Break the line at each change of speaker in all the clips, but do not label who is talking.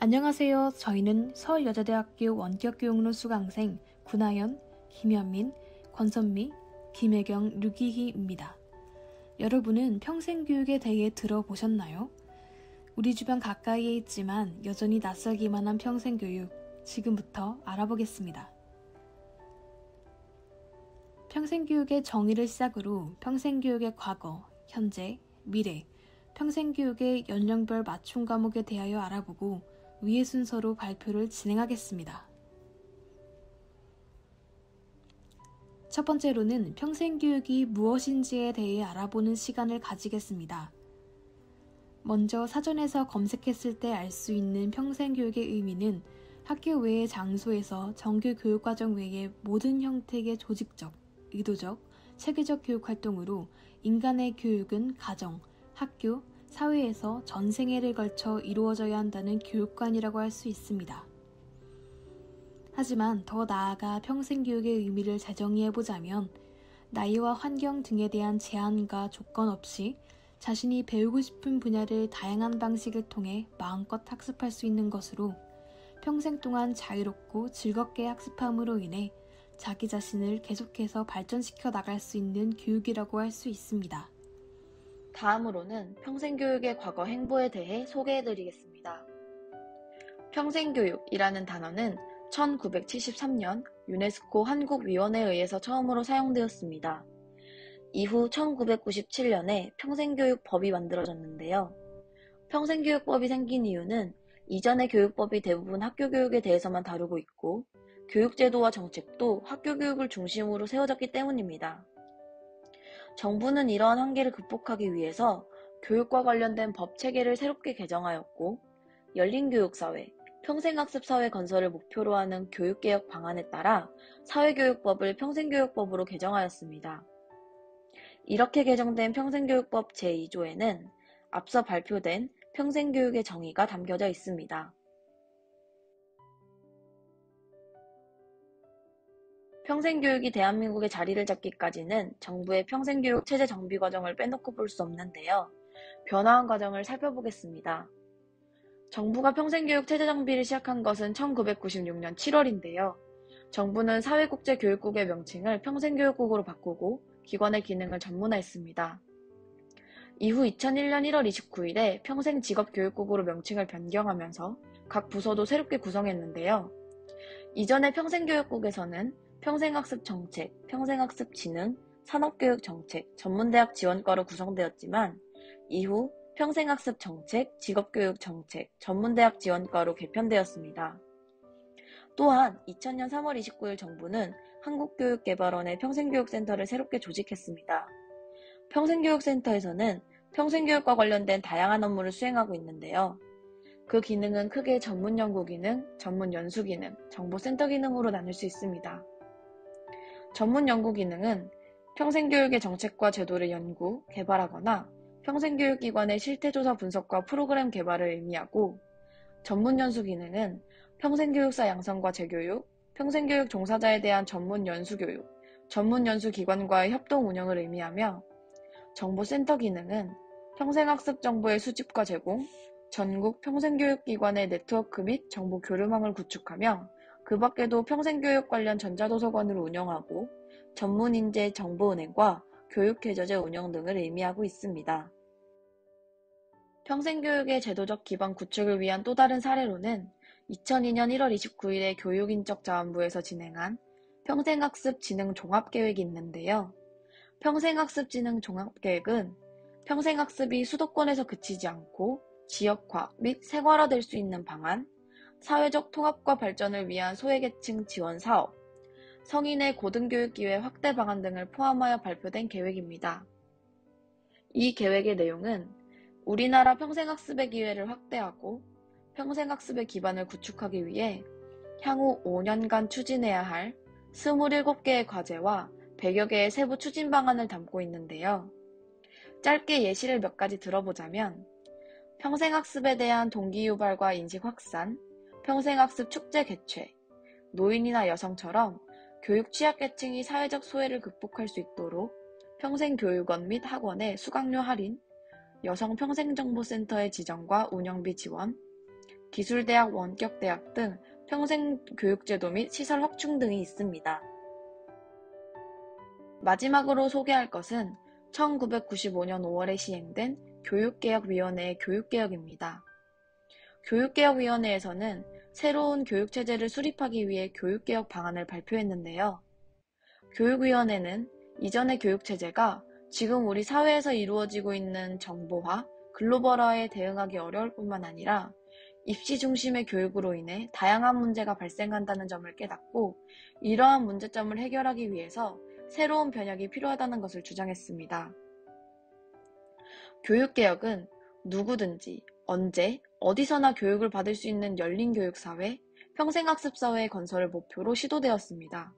안녕하세요. 저희는 서울여자대학교 원격교육로 수강생 구나연, 김현민, 권선미, 김혜경, 류기희입니다. 여러분은 평생교육에 대해 들어보셨나요? 우리 주변 가까이에 있지만 여전히 낯설기만 한 평생교육, 지금부터 알아보겠습니다. 평생교육의 정의를 시작으로 평생교육의 과거, 현재, 미래, 평생교육의 연령별 맞춤 과목에 대하여 알아보고 위의 순서로 발표를 진행하겠습니다. 첫 번째로는 평생교육이 무엇인지에 대해 알아보는 시간을 가지겠습니다. 먼저 사전에서 검색했을 때 알 수 있는 평생교육의 의미는 학교 외의 장소에서 정규 교육과정 외의 모든 형태의 조직적, 의도적, 체계적 교육 활동으로 인간의 교육은 가정, 학교, 사회에서 전생애를 걸쳐 이루어져야 한다는 교육관이라고 할 수 있습니다. 하지만 더 나아가 평생교육의 의미를 재정의해보자면 나이와 환경 등에 대한 제한과 조건 없이 자신이 배우고 싶은 분야를 다양한 방식을 통해 마음껏 학습할 수 있는 것으로 평생 동안 자유롭고 즐겁게 학습함으로 인해 자기 자신을 계속해서 발전시켜 나갈 수 있는 교육이라고 할 수 있습니다.
다음으로는 평생교육의 과거 행보에 대해 소개해드리겠습니다. 평생교육이라는 단어는 1973년 유네스코 한국위원회에 의해서 처음으로 사용되었습니다. 이후 1997년에 평생교육법이 만들어졌는데요. 평생교육법이 생긴 이유는 이전의 교육법이 대부분 학교교육에 대해서만 다루고 있고 교육제도와 정책도 학교교육을 중심으로 세워졌기 때문입니다. 정부는 이러한 한계를 극복하기 위해서 교육과 관련된 법 체계를 새롭게 개정하였고 열린교육사회, 평생학습사회 건설을 목표로 하는 교육개혁 방안에 따라 사회교육법을 평생교육법으로 개정하였습니다. 이렇게 개정된 평생교육법 제2조에는 앞서 발표된 평생교육의 정의가 담겨져 있습니다. 평생교육이 대한민국에 자리를 잡기까지는 정부의 평생교육 체제 정비 과정을 빼놓고 볼 수 없는데요. 변화한 과정을 살펴보겠습니다. 정부가 평생교육 체제 정비를 시작한 것은 1996년 7월인데요. 정부는 사회국제교육국의 명칭을 평생교육국으로 바꾸고 기관의 기능을 전문화했습니다. 이후 2001년 1월 29일에 평생직업교육국으로 명칭을 변경하면서 각 부서도 새롭게 구성했는데요. 이전의 평생교육국에서는 평생학습정책, 평생학습진흥, 산업교육정책, 전문대학 지원과로 구성되었지만 이후 평생학습정책, 직업교육정책, 전문대학 지원과로 개편되었습니다. 또한 2000년 3월 29일 정부는 한국교육개발원의 평생교육센터를 새롭게 조직했습니다. 평생교육센터에서는 평생교육과 관련된 다양한 업무를 수행하고 있는데요. 그 기능은 크게 전문연구기능, 전문연수기능, 정보센터 기능으로 나눌 수 있습니다. 전문연구기능은 평생교육의 정책과 제도를 연구, 개발하거나 평생교육기관의 실태조사 분석과 프로그램 개발을 의미하고 전문연수기능은 평생교육사 양성과 재교육, 평생교육 종사자에 대한 전문연수교육, 전문연수기관과의 협동 운영을 의미하며 정보센터 기능은 평생학습 정보의 수집과 제공, 전국 평생교육기관의 네트워크 및 정보 교류망을 구축하며 그 밖에도 평생교육 관련 전자도서관을 운영하고 전문인재 정보은행과 교육계좌제 운영 등을 의미하고 있습니다. 평생교육의 제도적 기반 구축을 위한 또 다른 사례로는 2002년 1월 29일에 교육인적자원부에서 진행한 평생학습 진흥 종합계획이 있는데요. 평생학습 진흥 종합계획은 평생학습이 수도권에서 그치지 않고 지역화 및 생활화될 수 있는 방안, 사회적 통합과 발전을 위한 소외계층 지원 사업, 성인의 고등교육 기회 확대 방안 등을 포함하여 발표된 계획입니다. 이 계획의 내용은 우리나라 평생학습의 기회를 확대하고 평생학습의 기반을 구축하기 위해 향후 5년간 추진해야 할 27개의 과제와 100여 개의 세부 추진 방안을 담고 있는데요. 짧게 예시를 몇 가지 들어보자면 평생학습에 대한 동기 유발과 인식 확산, 평생학습 축제 개최, 노인이나 여성처럼 교육 취약계층이 사회적 소외를 극복할 수 있도록 평생교육원 및 학원의 수강료 할인, 여성평생정보센터의 지정과 운영비 지원, 기술대학, 원격대학 등 평생교육제도 및 시설 확충 등이 있습니다. 마지막으로 소개할 것은 1995년 5월에 시행된 교육개혁위원회의 교육개혁입니다. 교육개혁위원회에서는 새로운 교육체제를 수립하기 위해 교육개혁 방안을 발표했는데요. 교육위원회는 이전의 교육체제가 지금 우리 사회에서 이루어지고 있는 정보화, 글로벌화에 대응하기 어려울 뿐만 아니라 입시 중심의 교육으로 인해 다양한 문제가 발생한다는 점을 깨닫고 이러한 문제점을 해결하기 위해서 새로운 변혁이 필요하다는 것을 주장했습니다. 교육개혁은 누구든지 언제 어디서나 교육을 받을 수 있는 열린 교육사회, 평생학습사회의 건설을 목표로 시도되었습니다.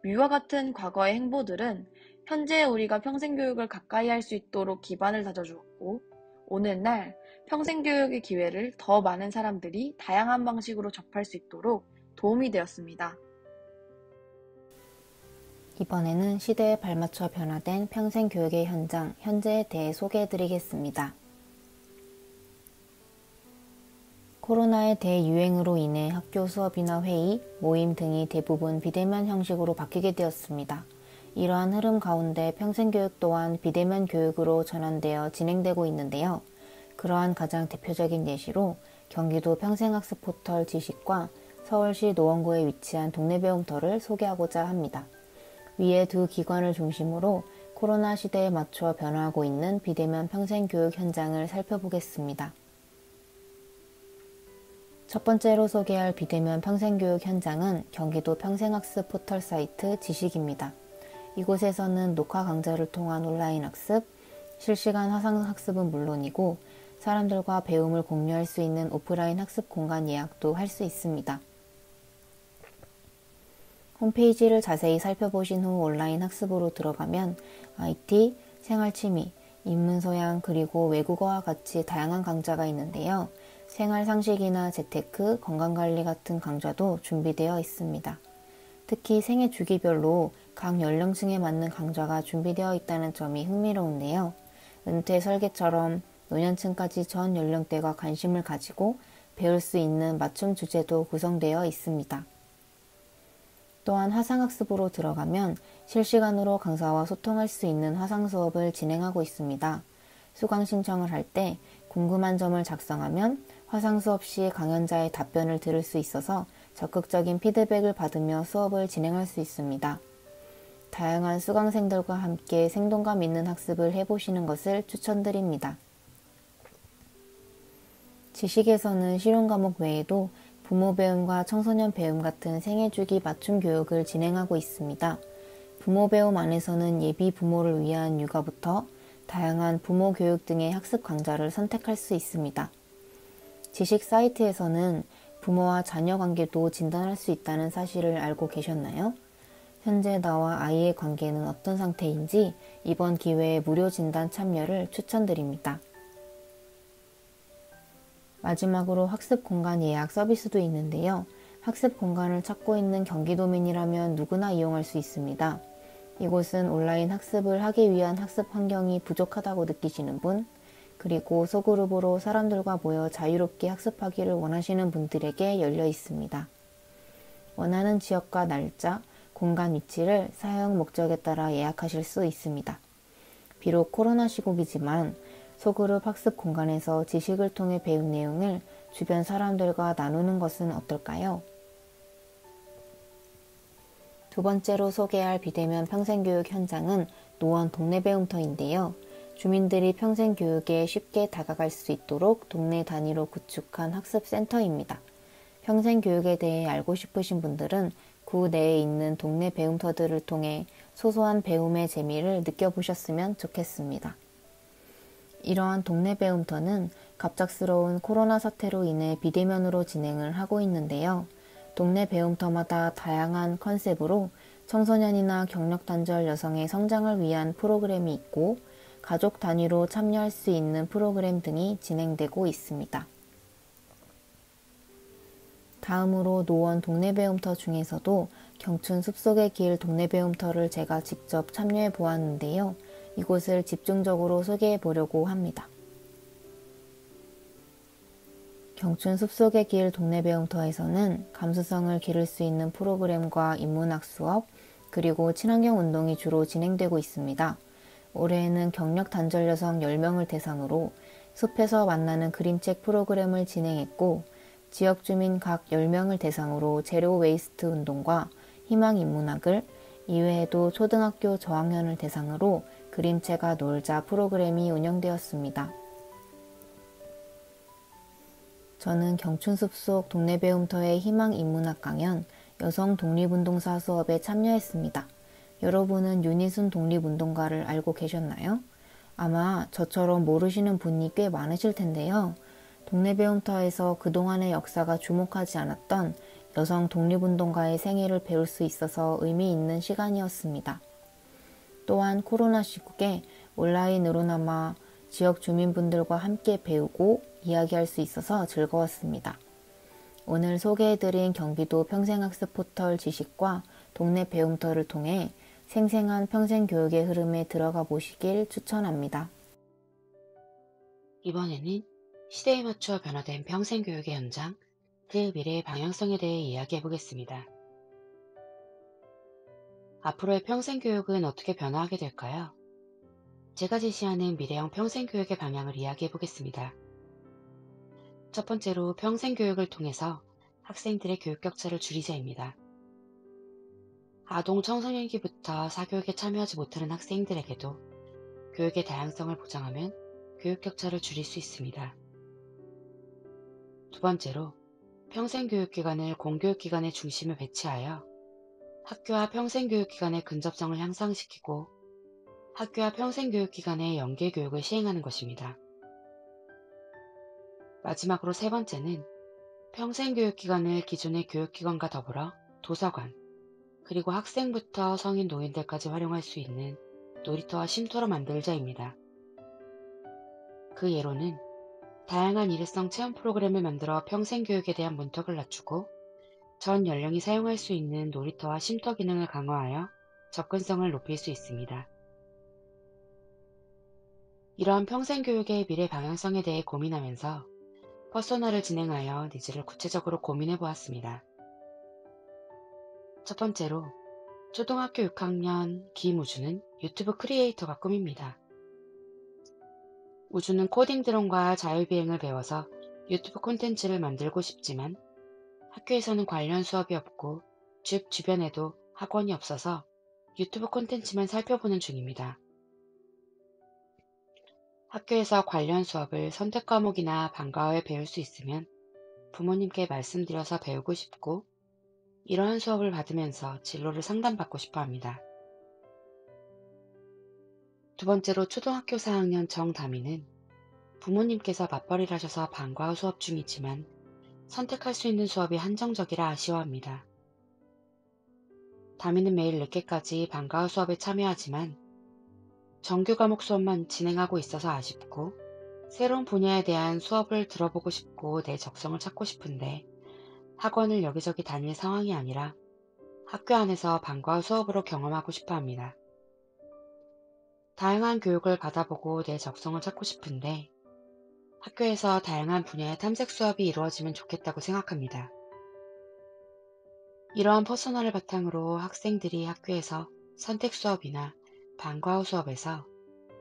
위와 같은 과거의 행보들은 현재의 우리가 평생교육을 가까이 할 수 있도록 기반을 다져주었고 오늘날 평생교육의 기회를 더 많은 사람들이 다양한 방식으로 접할 수 있도록 도움이 되었습니다.
이번에는 시대에 발맞춰 변화된 평생교육의 현장, 현재에 대해 소개해드리겠습니다. 코로나의 대유행으로 인해 학교 수업이나 회의, 모임 등이 대부분 비대면 형식으로 바뀌게 되었습니다. 이러한 흐름 가운데 평생교육 또한 비대면 교육으로 전환되어 진행되고 있는데요. 그러한 가장 대표적인 예시로 경기도 평생학습 포털 지식과 서울시 노원구에 위치한 동네배움터를 소개하고자 합니다. 위의 두 기관을 중심으로 코로나 시대에 맞춰 변화하고 있는 비대면 평생교육 현장을 살펴보겠습니다. 첫 번째로 소개할 비대면 평생교육 현장은 경기도 평생학습 포털 사이트 지식입니다. 이곳에서는 녹화 강좌를 통한 온라인 학습, 실시간 화상 학습은 물론이고 사람들과 배움을 공유할 수 있는 오프라인 학습 공간 예약도 할 수 있습니다. 홈페이지를 자세히 살펴보신 후 온라인 학습으로 들어가면 IT, 생활취미, 인문소양 그리고 외국어와 같이 다양한 강좌가 있는데요. 생활상식이나 재테크, 건강관리 같은 강좌도 준비되어 있습니다. 특히 생애 주기별로 각 연령층에 맞는 강좌가 준비되어 있다는 점이 흥미로운데요. 은퇴 설계처럼 노년층까지 전 연령대가 관심을 가지고 배울 수 있는 맞춤 주제도 구성되어 있습니다. 또한 화상학습으로 들어가면 실시간으로 강사와 소통할 수 있는 화상 수업을 진행하고 있습니다. 수강 신청을 할 때 궁금한 점을 작성하면 화상 수업 시 강연자의 답변을 들을 수 있어서 적극적인 피드백을 받으며 수업을 진행할 수 있습니다. 다양한 수강생들과 함께 생동감 있는 학습을 해보시는 것을 추천드립니다. 지식에서는 실용 과목 외에도 부모 배움과 청소년 배움 같은 생애주기 맞춤 교육을 진행하고 있습니다. 부모 배움 안에서는 예비 부모를 위한 육아부터 다양한 부모 교육 등의 학습 강좌를 선택할 수 있습니다. 지식 사이트에서는 부모와 자녀 관계도 진단할 수 있다는 사실을 알고 계셨나요? 현재 나와 아이의 관계는 어떤 상태인지 이번 기회에 무료 진단 참여를 추천드립니다. 마지막으로 학습 공간 예약 서비스도 있는데요. 학습 공간을 찾고 있는 경기도민이라면 누구나 이용할 수 있습니다. 이곳은 온라인 학습을 하기 위한 학습 환경이 부족하다고 느끼시는 분, 그리고 소그룹으로 사람들과 모여 자유롭게 학습하기를 원하시는 분들에게 열려 있습니다. 원하는 지역과 날짜, 공간 위치를 사용 목적에 따라 예약하실 수 있습니다. 비록 코로나 시국이지만 소그룹 학습 공간에서 지식을 통해 배운 내용을 주변 사람들과 나누는 것은 어떨까요? 두 번째로 소개할 비대면 평생교육 현장은 노원 동네배움터인데요. 주민들이 평생교육에 쉽게 다가갈 수 있도록 동네 단위로 구축한 학습센터입니다. 평생교육에 대해 알고 싶으신 분들은 구 내에 있는 동네 배움터들을 통해 소소한 배움의 재미를 느껴보셨으면 좋겠습니다. 이러한 동네 배움터는 갑작스러운 코로나 사태로 인해 비대면으로 진행을 하고 있는데요. 동네 배움터마다 다양한 컨셉으로 청소년이나 경력 단절 여성의 성장을 위한 프로그램이 있고 가족 단위로 참여할 수 있는 프로그램 등이 진행되고 있습니다. 다음으로 노원 동네 배움터 중에서도 경춘 숲속의 길 동네 배움터를 제가 직접 참여해 보았는데요. 이곳을 집중적으로 소개해 보려고 합니다. 경춘 숲속의 길 동네 배움터에서는 감수성을 기를 수 있는 프로그램과 인문학 수업, 그리고 친환경 운동이 주로 진행되고 있습니다. 올해에는 경력 단절 여성 10명을 대상으로 숲에서 만나는 그림책 프로그램을 진행했고, 지역 주민 각 10명을 대상으로 제로 웨이스트 운동과 희망 인문학을, 이외에도 초등학교 저학년을 대상으로 그림책과 놀자 프로그램이 운영되었습니다. 저는 경춘숲 속 동네 배움터의 희망 인문학 강연, 여성 독립운동사 수업에 참여했습니다. 여러분은 윤희순 독립운동가를 알고 계셨나요? 아마 저처럼 모르시는 분이 꽤 많으실 텐데요. 동네 배움터에서 그동안의 역사가 주목하지 않았던 여성 독립운동가의 생애를 배울 수 있어서 의미 있는 시간이었습니다. 또한 코로나 시국에 온라인으로나마 지역 주민분들과 함께 배우고 이야기할 수 있어서 즐거웠습니다. 오늘 소개해드린 경기도 평생학습 포털 지식과 동네 배움터를 통해 생생한 평생교육의 흐름에 들어가 보시길 추천합니다.
이번에는 시대에 맞춰 변화된 평생교육의 현장, 그 미래의 방향성에 대해 이야기해 보겠습니다. 앞으로의 평생교육은 어떻게 변화하게 될까요? 제가 제시하는 미래형 평생교육의 방향을 이야기해 보겠습니다. 첫 번째로 평생교육을 통해서 학생들의 교육 격차를 줄이자입니다. 아동 청소년기부터 사교육에 참여하지 못하는 학생들에게도 교육의 다양성을 보장하면 교육 격차를 줄일 수 있습니다. 두 번째로 평생교육기관을 공교육기관의 중심에 배치하여 학교와 평생교육기관의 근접성을 향상시키고 학교와 평생교육기관의 연계교육을 시행하는 것입니다. 마지막으로 세 번째는 평생교육기관을 기존의 교육기관과 더불어 도서관, 그리고 학생부터 성인 노인들까지 활용할 수 있는 놀이터와 쉼터로 만들자입니다. 그 예로는 다양한 일회성 체험 프로그램을 만들어 평생교육에 대한 문턱을 낮추고 전 연령이 사용할 수 있는 놀이터와 쉼터 기능을 강화하여 접근성을 높일 수 있습니다. 이러한 평생교육의 미래 방향성에 대해 고민하면서 퍼소나를 진행하여 니즈를 구체적으로 고민해 보았습니다. 첫 번째로 초등학교 6학년 김우주는 유튜브 크리에이터가 꿈입니다. 우주는 코딩 드론과 자율비행을 배워서 유튜브 콘텐츠를 만들고 싶지만 학교에서는 관련 수업이 없고 집 주변에도 학원이 없어서 유튜브 콘텐츠만 살펴보는 중입니다. 학교에서 관련 수업을 선택 과목이나 방과 후에 배울 수 있으면 부모님께 말씀드려서 배우고 싶고 이러한 수업을 받으면서 진로를 상담받고 싶어 합니다. 두 번째로 초등학교 4학년 정다미는 부모님께서 맞벌이를 하셔서 방과 후 수업 중이지만 선택할 수 있는 수업이 한정적이라 아쉬워합니다. 다미는 매일 늦게까지 방과 후 수업에 참여하지만 정규 과목 수업만 진행하고 있어서 아쉽고 새로운 분야에 대한 수업을 들어보고 싶고 내 적성을 찾고 싶은데 학원을 여기저기 다닐 상황이 아니라 학교 안에서 방과 후 수업으로 경험하고 싶어 합니다. 다양한 교육을 받아보고 내 적성을 찾고 싶은데 학교에서 다양한 분야의 탐색 수업이 이루어지면 좋겠다고 생각합니다. 이러한 퍼소널을 바탕으로 학생들이 학교에서 선택 수업이나 방과 후 수업에서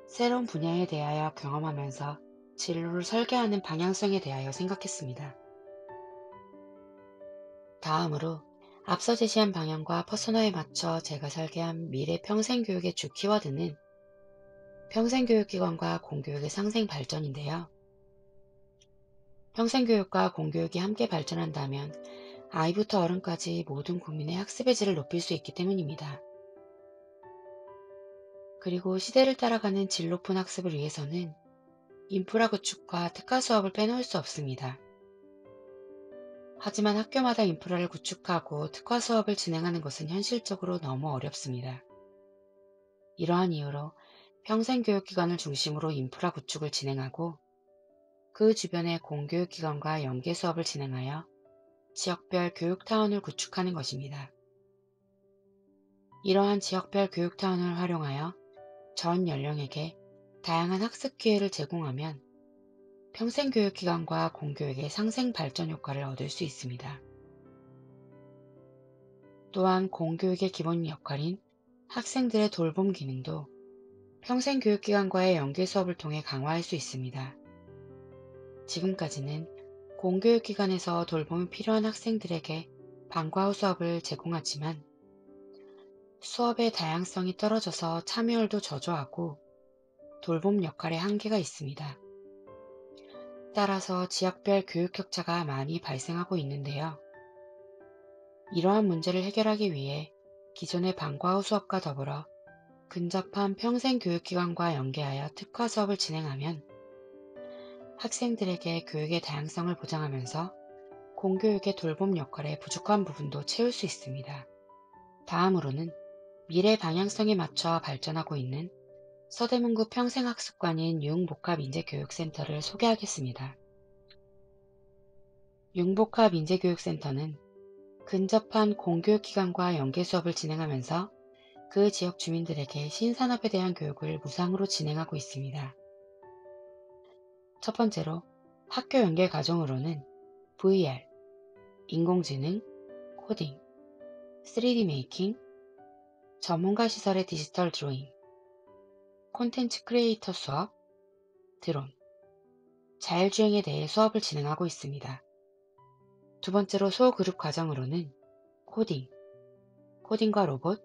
새로운 분야에 대하여 경험하면서 진로를 설계하는 방향성에 대하여 생각했습니다. 다음으로 앞서 제시한 방향과 퍼소널에 맞춰 제가 설계한 미래 평생교육의 주 키워드는 평생교육기관과 공교육의 상생 발전인데요. 평생교육과 공교육이 함께 발전한다면 아이부터 어른까지 모든 국민의 학습의 질을 높일 수 있기 때문입니다. 그리고 시대를 따라가는 질 높은 학습을 위해서는 인프라 구축과 특화 수업을 빼놓을 수 없습니다. 하지만 학교마다 인프라를 구축하고 특화 수업을 진행하는 것은 현실적으로 너무 어렵습니다. 이러한 이유로 평생교육기관을 중심으로 인프라 구축을 진행하고 그 주변에 공교육기관과 연계 수업을 진행하여 지역별 교육타운을 구축하는 것입니다. 이러한 지역별 교육타운을 활용하여 전 연령에게 다양한 학습 기회를 제공하면 평생교육기관과 공교육의 상생 발전 효과를 얻을 수 있습니다. 또한 공교육의 기본 역할인 학생들의 돌봄 기능도 평생교육기관과의 연계 수업을 통해 강화할 수 있습니다. 지금까지는 공교육기관에서 돌봄이 필요한 학생들에게 방과 후 수업을 제공하지만 수업의 다양성이 떨어져서 참여율도 저조하고 돌봄 역할에 한계가 있습니다. 따라서 지역별 교육 격차가 많이 발생하고 있는데요. 이러한 문제를 해결하기 위해 기존의 방과 후 수업과 더불어 근접한 평생교육기관과 연계하여 특화 수업을 진행하면 학생들에게 교육의 다양성을 보장하면서 공교육의 돌봄 역할의 부족한 부분도 채울 수 있습니다. 다음으로는 미래 방향성에 맞춰 발전하고 있는 서대문구 평생학습관인 융복합인재교육센터를 소개하겠습니다. 융복합인재교육센터는 근접한 공교육기관과 연계 수업을 진행하면서 그 지역 주민들에게 신산업에 대한 교육을 무상으로 진행하고 있습니다. 첫 번째로 학교 연계 과정으로는 VR, 인공지능, 코딩, 3D 메이킹, 전문가 시설의 디지털 드로잉, 콘텐츠 크리에이터 수업, 드론, 자율주행에 대해 수업을 진행하고 있습니다. 두 번째로 소그룹 과정으로는 코딩, 코딩과 로봇,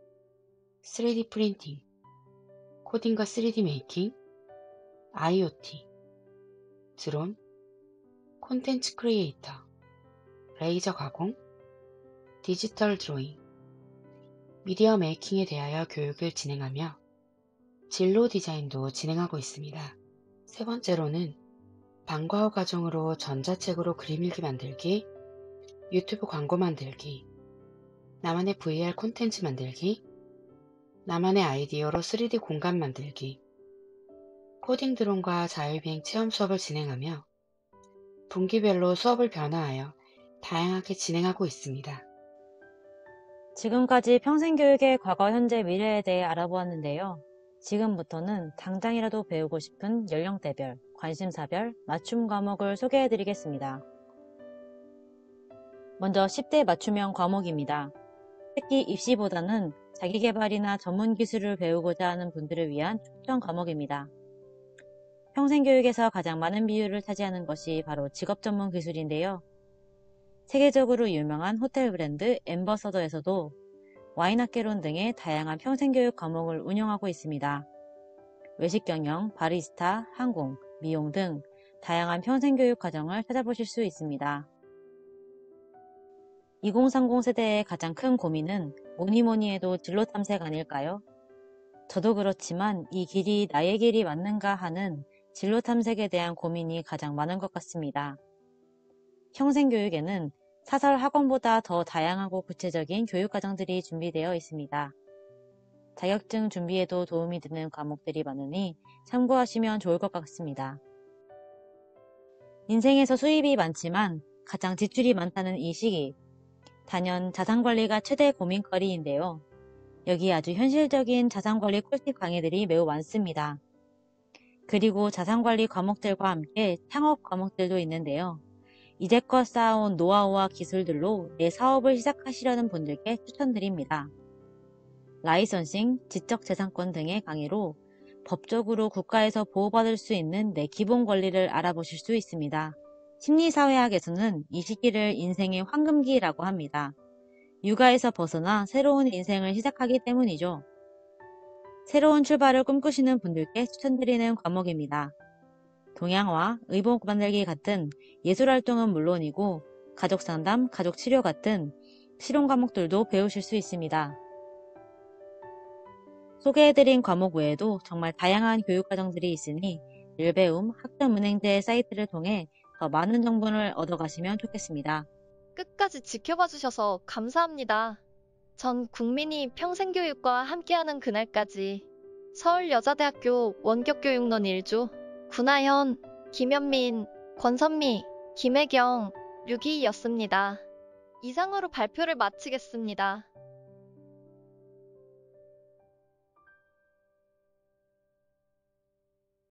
3D 프린팅, 코딩과 3D 메이킹, IoT, 드론, 콘텐츠 크리에이터, 레이저 가공, 디지털 드로잉, 미디어 메이킹에 대하여 교육을 진행하며 진로 디자인도 진행하고 있습니다. 세 번째로는 방과 후 과정으로 전자책으로 그림 일기 만들기, 유튜브 광고 만들기, 나만의 VR 콘텐츠 만들기, 나만의 아이디어로 3D 공간 만들기, 코딩 드론과 자율비행 체험 수업을 진행하며 분기별로 수업을 변화하여 다양하게 진행하고 있습니다.
지금까지 평생교육의 과거, 현재, 미래에 대해 알아보았는데요. 지금부터는 당장이라도 배우고 싶은 연령대별, 관심사별, 맞춤 과목을 소개해드리겠습니다. 먼저 10대 맞춤형 과목입니다. 특히 입시보다는 자기계발이나 전문 기술을 배우고자 하는 분들을 위한 추천 과목입니다. 평생교육에서 가장 많은 비율을 차지하는 것이 바로 직업전문 기술인데요. 세계적으로 유명한 호텔 브랜드 엠버서더에서도 와인학개론 등의 다양한 평생교육 과목을 운영하고 있습니다. 외식경영, 바리스타, 항공, 미용 등 다양한 평생교육 과정을 찾아보실 수 있습니다. 2030 세대의 가장 큰 고민은 뭐니 해도 진로 탐색 아닐까요? 저도 그렇지만 이 길이 나의 길이 맞는가 하는 진로 탐색에 대한 고민이 가장 많은 것 같습니다. 평생교육에는 사설 학원보다 더 다양하고 구체적인 교육과정들이 준비되어 있습니다. 자격증 준비에도 도움이 되는 과목들이 많으니 참고하시면 좋을 것 같습니다. 인생에서 수입이 많지만 가장 지출이 많다는 이 시기, 단연 자산관리가 최대 고민거리인데요. 여기 아주 현실적인 자산관리 꿀팁 강의들이 매우 많습니다. 그리고 자산관리 과목들과 함께 창업 과목들도 있는데요. 이제껏 쌓아온 노하우와 기술들로 내 사업을 시작하시려는 분들께 추천드립니다. 라이선싱, 지적재산권 등의 강의로 법적으로 국가에서 보호받을 수 있는 내 기본 권리를 알아보실 수 있습니다. 심리사회학에서는 이 시기를 인생의 황금기라고 합니다. 육아에서 벗어나 새로운 인생을 시작하기 때문이죠. 새로운 출발을 꿈꾸시는 분들께 추천드리는 과목입니다. 동양화, 의복 만들기 같은 예술활동은 물론이고 가족상담, 가족치료 같은 실용 과목들도 배우실 수 있습니다. 소개해드린 과목 외에도 정말 다양한 교육과정들이 있으니 일배움, 학점은행제 사이트를 통해 더 많은 정보를 얻어가시면 좋겠습니다.
끝까지 지켜봐 주셔서 감사합니다. 전 국민이 평생교육과 함께하는 그날까지 서울여자대학교 원격교육론 1조 구나현, 김현민, 권선미, 김혜경, 류기였습니다. 이상으로 발표를 마치겠습니다.